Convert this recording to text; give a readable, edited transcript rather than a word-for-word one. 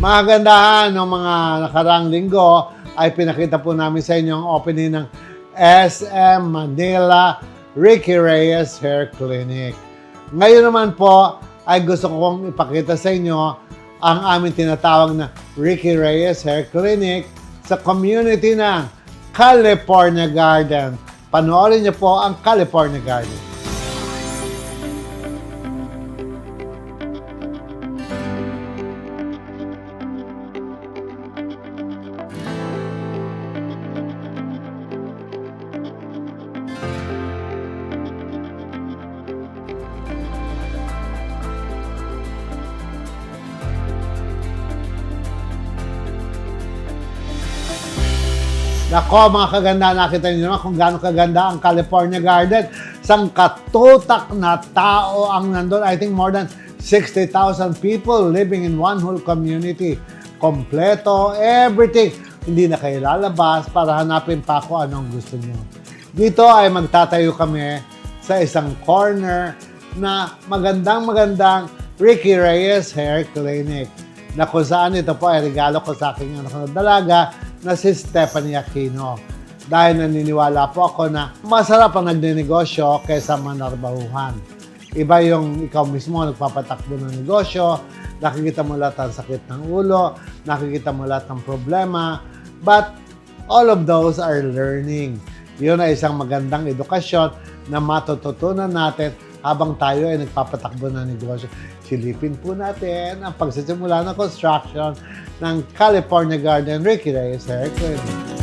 Mga kagandahan, ng mga nakaraang linggo ay pinakita po namin sa inyo ang opening ng SM Manila Ricky Reyes Hair Clinic. Ngayon naman po ay gusto kong ipakita sa inyo ang aming tinatawag na Ricky Reyes Hair Clinic sa community ng California Garden. Panoorin niyo po ang California Garden. Nako mga kaganda, nakita niyo naman kung gaano kaganda ang California Garden. Sang katutak na tao ang nandun. I think more than 60,000 people living in one whole community. Kompleto, everything. Hindi na kayo lalabas para hanapin pa kung anong gusto niyo. Dito ay magtatayo kami sa isang corner na magandang Ricky Reyes Hair Clinic. Na kung saan ito po ay regalo ko sa aking anak na dalaga na si Stephanie Aquino. Dahil naniniwala po ako na masarap ang nagnenegosyo kaysa manarbahuhan. Iba yung ikaw mismo nagpapatakbo ng negosyo, nakikita mo lahat ng sakit ng ulo, nakikita mo lahat ng problema, but all of those are learning. Yun ay isang magandang edukasyon na matututunan natin habang tayo ay nagpapatakbo ng negosyo. Silipin po natin ang pagsisimula ng construction ng California Garden Ricky Reyes Hair Clinic.